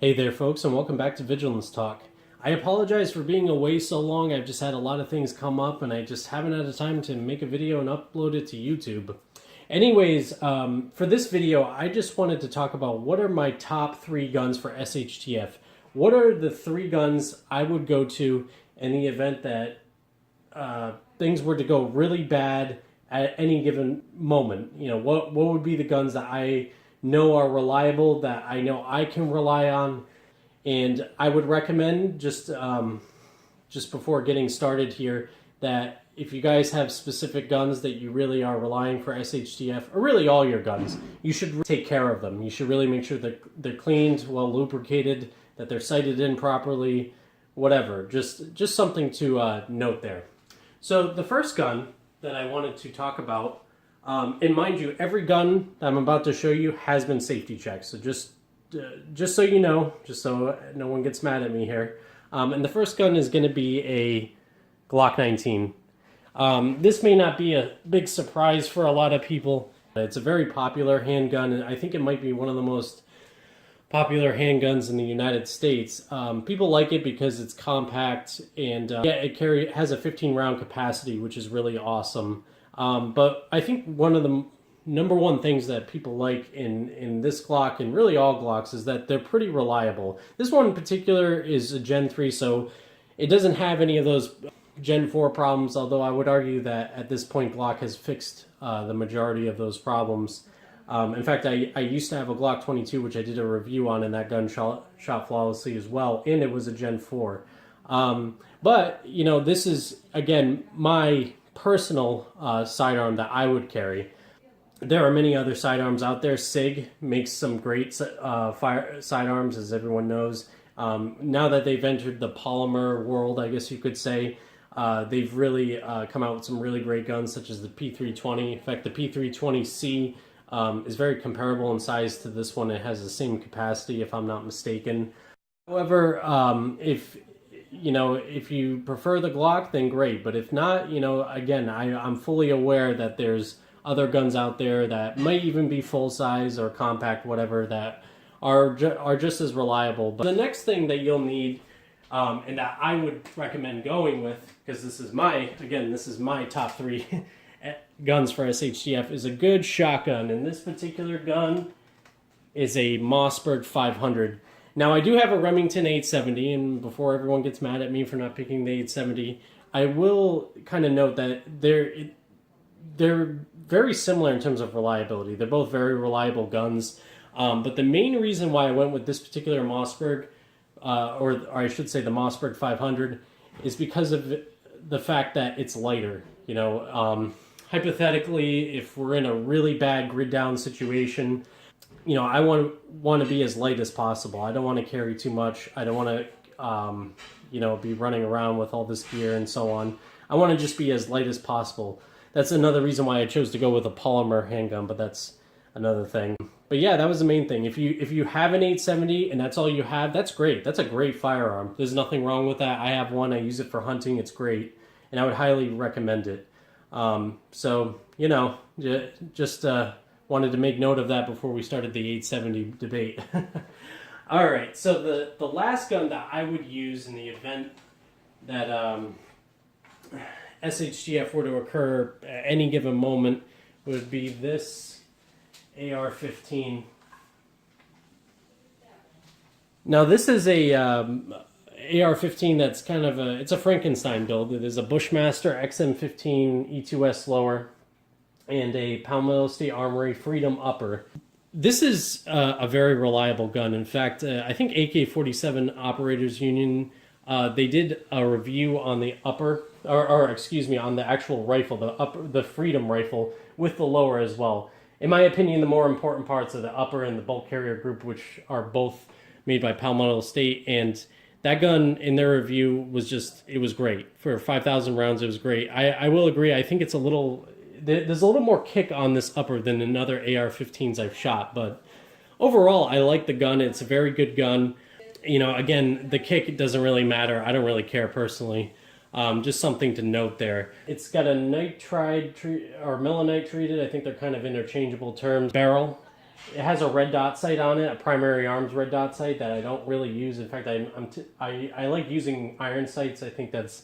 Hey there folks, and welcome back to Vigilance Talk. I apologize for being away so long. I've just had a lot of things come up and I just haven't had the time to make a video and upload it to YouTube. Anyways, for this video, I just wanted to talk about what are my top 3 guns for SHTF. What are the 3 guns I would go to in the event that things were to go really bad at any given moment? You know, what would be the guns that I know are reliable, that I know I can rely on? And I would recommend, just before getting started here, that if you guys have specific guns that you really are relying for SHTF, or really all your guns, you should take care of them. You should really make sure that they're cleaned, well lubricated, that they're sighted in properly, whatever. Just something to note there. So the first gun that I wanted to talk about, and mind you, every gun that I'm about to show you has been safety checked. So just so you know, just so no one gets mad at me here. And the first gun is going to be a Glock 19. This may not be a big surprise for a lot of people. It's a very popular handgun, and I think it might be one of the most popular handguns in the United States. People like it because it's compact, and it has a 15-round capacity, which is really awesome. But I think one of the number one things that people like in this Glock, and really all Glocks, is that they're pretty reliable. This one in particular is a Gen 3, so it doesn't have any of those Gen 4 problems, although I would argue that at this point Glock has fixed the majority of those problems. In fact, I used to have a Glock 22, which I did a review on, and that gun shot flawlessly as well, and it was a Gen 4. But, you know, this is, again, my personal sidearm that I would carry. There are many other sidearms out there. SIG makes some great sidearms, as everyone knows. Now that they've entered the polymer world, I guess you could say, they've really come out with some really great guns, such as the P320. In fact, the P320C is very comparable in size to this one. It has the same capacity, if I'm not mistaken. However, if you prefer the Glock, then great. But if not, you know, again, I'm fully aware that there's other guns out there that might even be full size or compact, whatever, that are just as reliable. But the next thing that you'll need, and that I would recommend going with, because this is my top 3 guns for SHTF, is a good shotgun. And this particular gun is a Mossberg 500. Now, I do have a Remington 870, and before everyone gets mad at me for not picking the 870, I will kind of note that they're very similar in terms of reliability. They're both very reliable guns. But the main reason why I went with this particular Mossberg, or I should say the Mossberg 500, is because of the fact that it's lighter. You know, hypothetically, if we're in a really bad grid down situation, you know, I want to be as light as possible. I don't want to carry too much. I don't want to, you know, be running around with all this gear and so on. I want to just be as light as possible. That's another reason why I chose to go with a polymer handgun, but that's another thing. But yeah, that was the main thing. If you have an 870 and that's all you have, that's great. That's a great firearm. There's nothing wrong with that. I have one. I use it for hunting. It's great, and I would highly recommend it. So, you know, just wanted to make note of that before we started the 870 debate. All right, so the last gun that I would use in the event that SHTF were to occur at any given moment would be this AR-15. Now, this is a AR-15 that's kind of it's a Frankenstein build. It is a Bushmaster XM15 E2S lower and a Palmetto State Armory Freedom upper. This is a very reliable gun. In fact, I think AK-47 Operators Union, they did a review on the upper, or excuse me, on the actual rifle, the Freedom rifle, with the lower as well. In my opinion, the more important parts of the upper and the bolt carrier group, which are both made by Palmetto State, and that gun in their review was it was great. For 5,000 rounds, it was great. I will agree, I think it's there's a little more kick on this upper than in other AR-15s I've shot, but overall, I like the gun. It's a very good gun. You know, again, the kick doesn't really matter. I don't really care personally. Just something to note there. It's got a nitride or melanite treated, I think they're kind of interchangeable terms, barrel. It has a red dot sight on it, a primary arms red dot sight that I don't really use. In fact, I like using iron sights. I think that's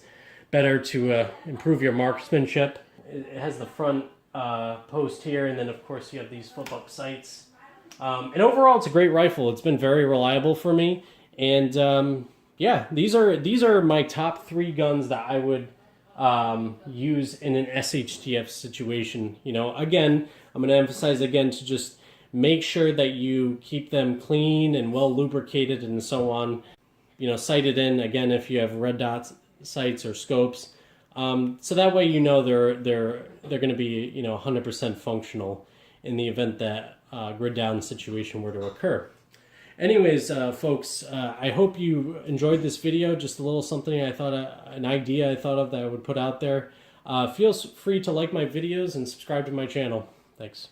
better to improve your marksmanship. It has the front post here, and then of course you have these flip-up sights. And overall, it's a great rifle. It's been very reliable for me, and yeah, these are my top 3 guns that I would use in an SHTF situation. You know, again, I'm going to emphasize again to just make sure that you keep them clean and well lubricated and so on. You know, sighted in again if you have red dot sights or scopes. So that way, you know, they're going to be, you know, 100% functional in the event that grid down situation were to occur. Anyways, folks, I hope you enjoyed this video. Just a little something an idea I thought of that I would put out there. Feel free to like my videos and subscribe to my channel. Thanks.